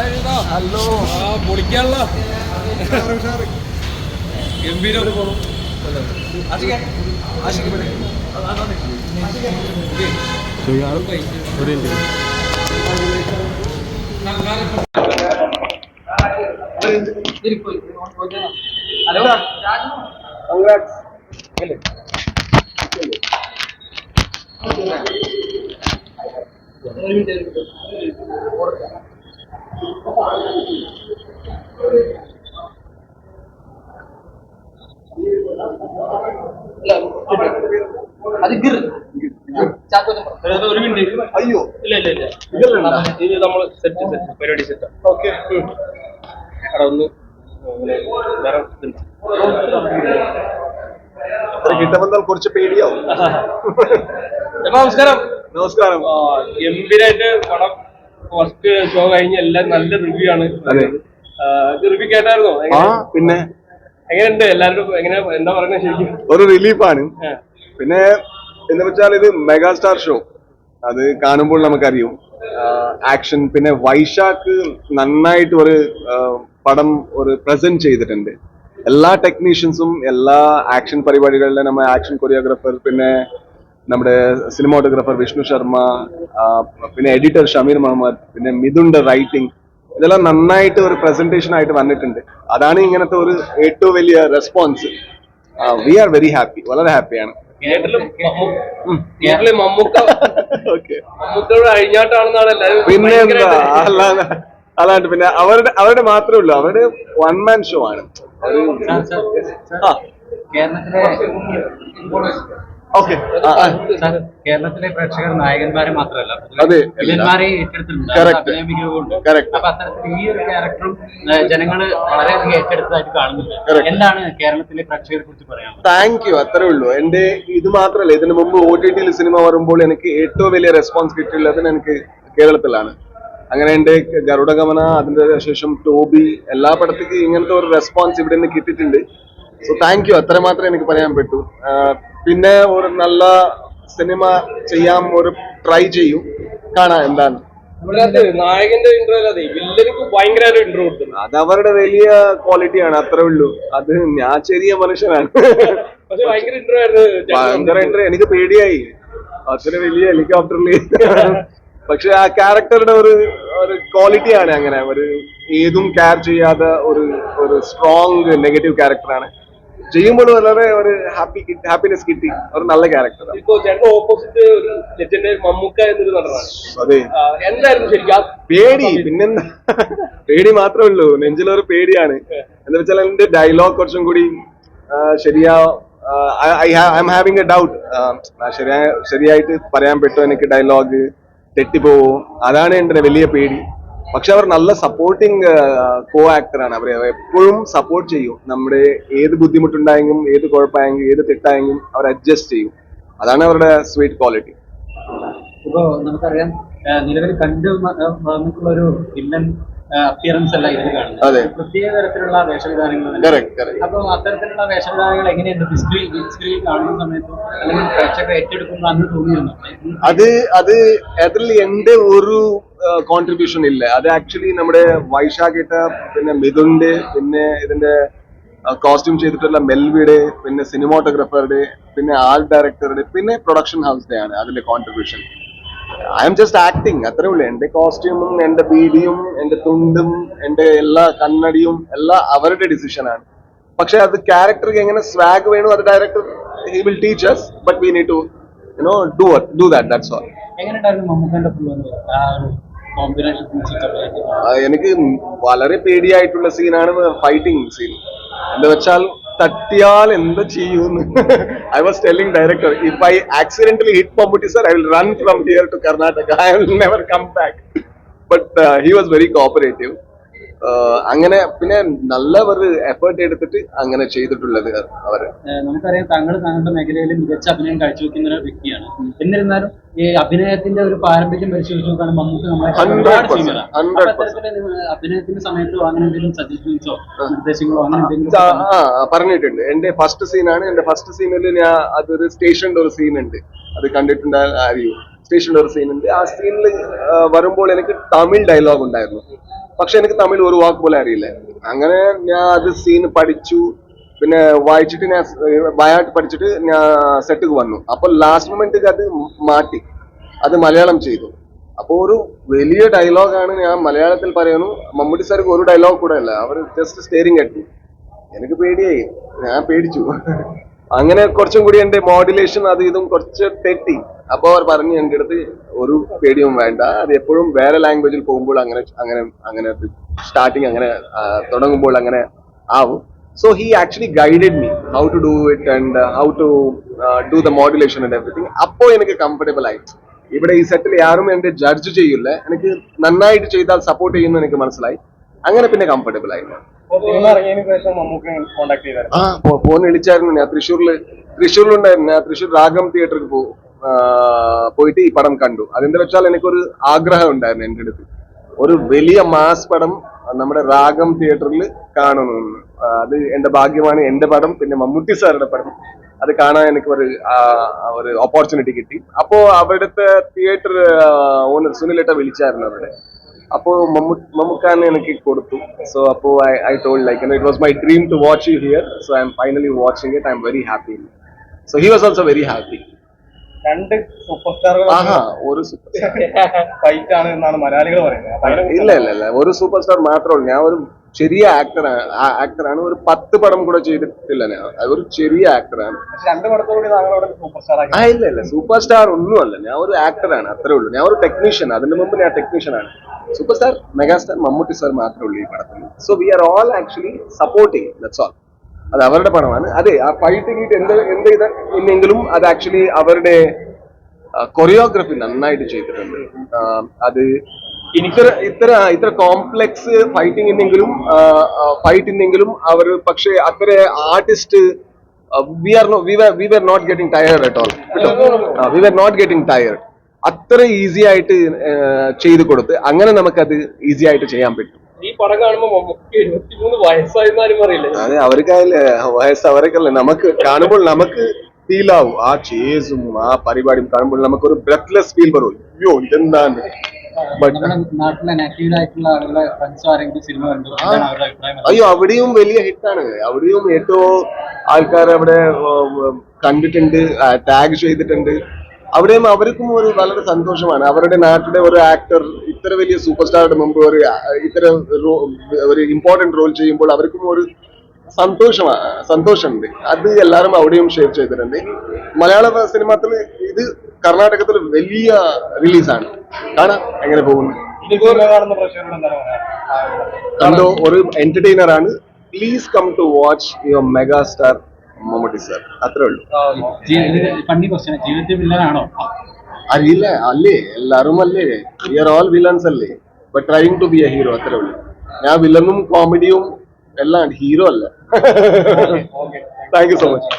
Hello പൊളിക്കാനുള്ള ഗംഭീരം. ഒരു minute. അയ്യോ ഇല്ല ഇല്ല ഇല്ല, ഇത് നമ്മൾ സെറ്റ് സെറ്റ് പരിപാടി സെറ്റ്. ഓക്കെ അവിടെ ഒന്ന് വേറെ കിട്ടുമ്പോൾ കുറച്ച് പേടിയാവും. നമസ്കാരം. നമസ്കാരം. ഗംഭീരായിട്ട് പടം ഫസ്റ്റ് ഷോ കഴിഞ്ഞ എല്ലാം നല്ല റിവ്യൂ ആണ്. റിവ്യൂ കേട്ടായിരുന്നോ? പിന്നെ എങ്ങനെയുണ്ട്? എല്ലാവരും എങ്ങനെ എന്താ പറയുന്നത്? ശരിക്കും ഒരു റിലീഫാണ്. പിന്നെ എന്ന് വെച്ചാൽ ഇത് മെഗാസ്റ്റാർ ഷോ, അത് കാണുമ്പോൾ നമുക്കറിയും ആക്ഷൻ. പിന്നെ വൈശാഖ് നന്നായിട്ട് ഒരു പടം ഒരു പ്രസന്റ് ചെയ്തിട്ടുണ്ട്. എല്ലാ ടെക്നീഷ്യൻസും എല്ലാ ആക്ഷൻ പരിപാടികളിലെ നമ്മ ആക്ഷൻ കൊറിയോഗ്രാഫർ, പിന്നെ നമ്മുടെ സിനിമാറ്റോഗ്രാഫർ വിഷ്ണു ശർമ്മ, പിന്നെ എഡിറ്റർ ഷമീർ മുഹമ്മദ്, പിന്നെ മിഥുന്റെ റൈറ്റിംഗ്, ഇതെല്ലാം നന്നായിട്ട് ഒരു പ്രസന്റേഷൻ ആയിട്ട് വന്നിട്ടുണ്ട്. അതാണ് ഇങ്ങനത്തെ ഒരു ഏറ്റവും വലിയ response. We are very happy, വളരെ ഹാപ്പിയാണ്. പിന്നെ അല്ലാണ്ട് പിന്നെ അവരുടെ മാത്രമേ ഉള്ളൂ, അവരുടെ വൺ മാൻ ഷോ ആണ്. കേരളത്തിലെ പ്രേക്ഷകർ നായകന്മാരെ മാത്രമല്ല ഏറ്റെടുത്തിട്ടുണ്ട്. അപ്പൊ അത്തരത്തിൽ ഈ ഒരു ക്യാരക്ടറും ജനങ്ങള് വളരെയധികം ഏറ്റെടുത്തതായിട്ട് കാണുന്നുണ്ട്. എന്താണ് കേരളത്തിലെ പ്രേക്ഷകരെ കുറിച്ച് പറയാൻ? താങ്ക് യു, അത്രേ ഉള്ളൂ. എന്റെ ഇത് മാത്രമല്ല, ഇതിനു മുമ്പ് OTT സിനിമ വരുമ്പോൾ എനിക്ക് ഏറ്റവും വലിയ റെസ്പോൺസ് കിട്ടിയുള്ളത് എനിക്ക് കേരളത്തിലാണ്. അങ്ങനെ എന്റെ ഗരുഡഗമന, അതിന്റെ ശേഷം ടോബി, എല്ലാ പടത്തേക്ക് ഇങ്ങനത്തെ ഒരു റെസ്പോൺസ് ഇവിടെ നിന്ന് കിട്ടിയിട്ടുണ്ട്. സോ താങ്ക് യു, അത്ര മാത്രമേ എനിക്ക് പറയാൻ പറ്റൂ. പിന്നെ ഒരു നല്ല സിനിമ ചെയ്യാൻ ഒരു ട്രൈ ചെയ്യും, കാണാം എന്താണ്. നായകന്റെ ഇന്റർവ്യൂ അല്ലാതെ വില്ലനിക്ക് ഭയങ്കര ഇന്റർവ്യൂ കൊടുത്തു. അത് അവരുടെ വലിയ ക്വാളിറ്റിയാണ്, അത്രേ ഉള്ളൂ. അത് ഞാൻ ചെറിയ മനുഷ്യനാണ്. ഭയങ്കര ഇന്റർവ്യൂ ആയിരുന്നു. ഭയങ്കര ഇന്റർവ്യൂ, എനിക്ക് പേടിയായി അത്ര വലിയ ഹെലികോപ്റ്ററിൽ. പക്ഷെ ആ ക്യാരക്ടറുടെ ഒരു ക്വാളിറ്റിയാണ് അങ്ങനെ, ഒരു ഏതും കെയർ ചെയ്യാതെ ഒരു സ്ട്രോങ് നെഗറ്റീവ് ക്യാരക്ടറാണ്. ചെയ്യുമ്പോൾ വളരെ ഒരു ഹാപ്പിനെസ് കിട്ടി. ഒരു നല്ല ക്യാരക്ടർ. ഓപ്പോസിറ്റ് ഒരു ലെജൻഡ് മമ്മൂക്ക എന്നൊരു നടനാണ്. അതെ, എന്തായിരുന്നു ശരിക്കും പേടി? പിന്നെന്താ, പേടി മാത്രമേ ഉള്ളൂ, നെഞ്ചിലൊരു പേടിയാണ്. എന്താ വെച്ചാൽ എന്റെ ഡയലോഗ് കുറച്ചും കൂടി ശരിയാ, I M having A doubt, ശരിയായിട്ട് പറയാൻ പറ്റുമോ, എനിക്ക് ഡയലോഗ് തെറ്റിപ്പോവോ, അതാണ് എന്റെ വലിയ പേടി. പക്ഷെ അവർ നല്ല സപ്പോർട്ടിങ് കോ ആക്ടറാണ്. അവരെ എപ്പോഴും സപ്പോർട്ട് ചെയ്യും. നമ്മുടെ ഏത് ബുദ്ധിമുട്ടുണ്ടായെങ്കിലും, ഏത് കുഴപ്പമായെങ്കിലും, ഏത് തെറ്റായെങ്കിലും അവർ അഡ്ജസ്റ്റ് ചെയ്യും. അതാണ് അവരുടെ സ്വീറ്റ് ക്വാളിറ്റി. ഇപ്പോ നമുക്കറിയാം, നിലവിൽ കണ്ടു വന്നിട്ടുള്ള ഒരു വില്ലൻ അപ്പിയറൻസ് അല്ല ഇതിൽ കാണുന്നത്. അതെ, പ്രത്യേക തരത്തിലുള്ള വേഷവിധാനങ്ങൾ. അപ്പൊ അത്തരത്തിലുള്ള വേഷവിധാനങ്ങൾ എങ്ങനെയുണ്ട് സ്ക്രീനിൽ കാണുന്ന സമയത്ത്, അല്ലെങ്കിൽ പ്രേക്ഷകർ ഏറ്റെടുക്കുന്ന അന്ന് തോന്നിയിരുന്നു? അത് അതിൽ എന്റെ ഒരു കോൺട്രിബ്യൂഷൻ ഇല്ല. അത് ആക്ച്വലി നമ്മുടെ വൈശാഖിട്ട, പിന്നെ മിഥുന്റെ, പിന്നെ ഇതിന്റെ കോസ്റ്റ്യൂം ചെയ്തിട്ടുള്ള മെൽവിയുടെ, പിന്നെ സിനിമാറ്റോഗ്രാഫറുടെ, പിന്നെ ആർട്ട് ഡയറക്ടറുടെ, പിന്നെ പ്രൊഡക്ഷൻ ഹൗസിന്റെ ആണ് അതിന്റെ contribution. I am just acting, അത്രേ ഉള്ളൂ. എന്റെ കോസ്റ്റ്യൂമും എന്റെ ബീഡിയും എന്റെ തുണ്ടും എന്റെ എല്ലാ കണ്ണടിയും എല്ലാം അവരുടെ ഡിസിഷനാണ്. പക്ഷെ അത് ക്യാരക്ടർക്ക് എങ്ങനെ സ്വാഗ് വേണോ അത് director he will teach us, but we need to do that, that's all. എനിക്ക് വളരെ പേടിയായിട്ടുള്ള സീനാണ് ഫൈറ്റിംഗ് സീൻ. എന്താ വെച്ചാൽ തട്ടിയാൽ എന്താ ചെയ്യൂന്ന്. I was telling director, if I accidentally hit Mammootty sir, I will run from here to Karnataka. I will never come back. But he was very cooperative. അങ്ങനെ പിന്നെ നല്ല ഒരു എഫേർട്ട് എടുത്തിട്ട് അങ്ങനെ ചെയ്തിട്ടുള്ളത് അവര്. നമുക്കറിയാം, താങ്കളുടെ മേഖലയിൽ മികച്ച അഭിനയം കാഴ്ചവെക്കുന്ന ഒരു വ്യക്തിയാണ്. എന്നിരുന്നാലും ഈ അഭിനയത്തിന്റെ ഒരു പാരമ്പര്യം പരിശോധിച്ച് നോക്കുകയാണ് മമ്മൂട്ടി നമ്മളെ അഭിനയത്തിന്റെ സമയത്തോ അങ്ങനെ എന്തെങ്കിലും സജഷൻസോ നിർദ്ദേശങ്ങളോ അങ്ങനെ എന്തെങ്കിലും പറഞ്ഞിട്ടുണ്ട്. എന്റെ ഫസ്റ്റ് സീനാണ്. എന്റെ ഫസ്റ്റ് സീനിൽ ഞാൻ അതൊരു സ്റ്റേഷന്റെ ഒരു സീൻ ഉണ്ട്, അത് കണ്ടിട്ടുണ്ടായ അറിയൂ. സ്റ്റേഷന്റെ ഒരു സീൻ ഉണ്ട്. ആ സീനിൽ വരുമ്പോൾ എനിക്ക് തമിഴ് ഡയലോഗ് ഉണ്ടായിരുന്നു. പക്ഷെ എനിക്ക് തമിഴ് ഒരു വാക്ക് പോലെ അറിയില്ല. അങ്ങനെ ഞാൻ അത് സീൻ പഠിച്ചു, പിന്നെ വായിച്ചിട്ട് ഞാൻ ബയാട്ട് പഠിച്ചിട്ട് ഞാൻ സെറ്റിക്ക് വന്നു. അപ്പൊ ലാസ്റ്റ് മൊമെന്റ് അത് മാറ്റി, അത് മലയാളം ചെയ്തു. അപ്പൊ ഒരു വലിയ ഡയലോഗാണ് ഞാൻ മലയാളത്തിൽ പറയുന്നു. മമ്മൂട്ടി സാർക്ക് ഒരു ഡയലോഗ് കൂടെ അല്ല, അവർ ജസ്റ്റ് സ്റ്റേറിങ് അറ്റ്. എനിക്ക് പേടിയായി, ഞാൻ പേടിച്ചു. അങ്ങനെ കുറച്ചും കൂടി എന്റെ മോഡുലേഷൻ അത് ഇതും കുറച്ച് തെറ്റി. അപ്പൊ അവർ പറഞ്ഞു എന്റെ അടുത്ത് ഒരു പേടിയും വേണ്ട, അത് എപ്പോഴും വേറെ ലാംഗ്വേജിൽ പോകുമ്പോൾ അങ്ങനെ അങ്ങനെ അങ്ങനെ സ്റ്റാർട്ടിങ് അങ്ങനെ തുടങ്ങുമ്പോൾ അങ്ങനെ ആവും. So he actually guided me how to do it and how to do the modulation and everything. അപ്പോ എനിക്ക് കംഫർട്ടബിൾ ആയി. ഇവിടെ ഈ സെറ്റിൽ ആരും എന്റെ ജഡ്ജ് ചെയ്യില്ല, എനിക്ക് നന്നായിട്ട് ചെയ്താൽ സപ്പോർട്ട് ചെയ്യുന്നു എനിക്ക് മനസ്സിലായി. അങ്ങനെ പിന്നെ കംഫർട്ടബിൾ ആയി. ഫോൺ വിളിച്ചായിരുന്നു. ഞാൻ തൃശ്ശൂരിലുണ്ടായിരുന്നു. ഞാൻ തൃശ്ശൂർ രാഗം തിയേറ്ററിൽ പോയിട്ട് ഈ പടം കണ്ടു. അതെന്താ വെച്ചാൽ എനിക്കൊരു ആഗ്രഹം ഉണ്ടായിരുന്നു എന്റെ അടുത്ത്, ഒരു വലിയ മാസ് പടം നമ്മുടെ രാഗം തിയേറ്ററിൽ കാണണമെന്ന്. അത് എന്റെ ഭാഗ്യമാണ്. എന്റെ പടം പിന്നെ മമ്മൂട്ടി സാറുടെ പടം അത് കാണാൻ എനിക്ക് ഒരു ഓപ്പർച്യൂണിറ്റി കിട്ടി. അപ്പോ അവിടുത്തെ തിയേറ്റർ ഓണർ സുനിലേട്ട വിളിച്ചായിരുന്നു അവിടെ. അപ്പോ മമ്മൂക്കാനെ എനിക്ക് കൊടുത്തു. സോ അപ്പോ I told like it was my dream to watch you here. So I am finally watching it. I am very happy. So he was also very happy. രണ്ട് സൂപ്പർ സ്റ്റാറുകൾ ഒരു super fight ആണ് എന്നാണ് മലയാളികൾ പറയുന്നത്. ഇല്ല, ഒരു സൂപ്പർ സ്റ്റാർ മാത്രമേ ഉള്ളൂ. ഞാൻ ഒരു ചെറിയ ആക്ടറാണ്. ഒരു 10 പടം കൂടെ ചെയ്തിട്ടില്ല ഞാൻ. ഒരു ചെറിയ ആക്ടറാണ്. 2 പടത്തോടുകൂടി താങ്കളോട് സൂപ്പർ സ്റ്റാർ ആക്കി? ഇല്ല, സൂപ്പർ സ്റ്റാർ ഒന്നുമല്ല. ഞാൻ ഒരു ആക്ടറാണ്, അത്രേ ഉള്ളൂ. ഞാൻ ഒരു ടെക്നീഷ്യൻ. അതിന് മുമ്പ് ഞാൻ ടെക്നീഷ്യൻ ആണ്. Super star megastar Mammootty sir മാത്രമേ ഉള്ളൂ ഈ പടത്തിൽ. So we are all actually supporting, that's all. അത് അവരുടെ പടമാണ്. അതെ, ആ ഫൈറ്റിംഗ് എന്ത് ഇല്ലെങ്കിലും അത് ആക്ച്വലി അവരുടെ കൊറിയോഗ്രഫി നന്നായിട്ട് ചെയ്തിട്ടുണ്ട്. അത് ഇത്ര കോംപ്ലെക്സ് ഫൈറ്റിംഗ് ഉണ്ടെങ്കിലും അവർ പക്ഷേ അത്ര artist we were not getting tired at all. We were not getting tired. അത്ര ഈസി ആയിട്ട് ചെയ്തു കൊടുത്ത് അങ്ങനെ നമുക്കത് ഈസി ആയിട്ട് ചെയ്യാൻ പറ്റും. ഈ പടം കാണുമ്പോൾ 73 വയസ്സായിരുന്നാലും അറിയില്ല. അതെ, അവർക്കല്ലേ വയസ്സ്, അവർക്കല്ലേ. നമുക്ക് കാണുമ്പോൾ നമുക്ക് ഫീൽ ആവും. ആ ചേസും ആ പരിപാടിയും കാണുമ്പോൾ നമുക്കൊരു ബ്രെത്ത്ലെസ് ഫീൽ വരും. അയ്യോ ഇതെന്താണ്. അയ്യോ അവിടെയും വലിയ ഹിറ്റാണ്. അവിടെയും ഏറ്റവും ആൾക്കാർ അവിടെ കണ്ടിട്ടുണ്ട്, ടാഗ് ചെയ്തിട്ടുണ്ട്. അവിടെയും അവർക്കും ഒരു വളരെ സന്തോഷമാണ്. അവരുടെ നാട്ടിലെ ഒരു ആക്ടർ ഇത്ര വലിയ സൂപ്പർ സ്റ്റാറുടെ മുമ്പ് ഒരു ഇമ്പോർട്ടന്റ് റോൾ ചെയ്യുമ്പോൾ അവർക്കും ഒരു സന്തോഷമുണ്ട്. അത് എല്ലാവരും അവിടെയും ഷെയർ ചെയ്തിട്ടുണ്ട്. മലയാള സിനിമത്തിൽ ഇത് കർണാടകത്തിൽ വലിയ റിലീസാണ്. കാണാം എങ്ങനെ പോകുന്നു. കണ്ടോ, ഒരു എന്റർടൈനർ ആണ്. Please come to watch your mega star Mammootty sir. അത്രേ ഉള്ളൂ. അറിയില്ല, അല്ലേ, എല്ലാരും അല്ലേ. വി ആർ ഓൾ വില്ലൻസ് അല്ലേ, but trying to be a hero. അത്രേ ഉള്ളൂ. ഞാൻ വില്ലനും കോമഡിയും എല്ലാം, ഹീറോ അല്ല. Thank you so much.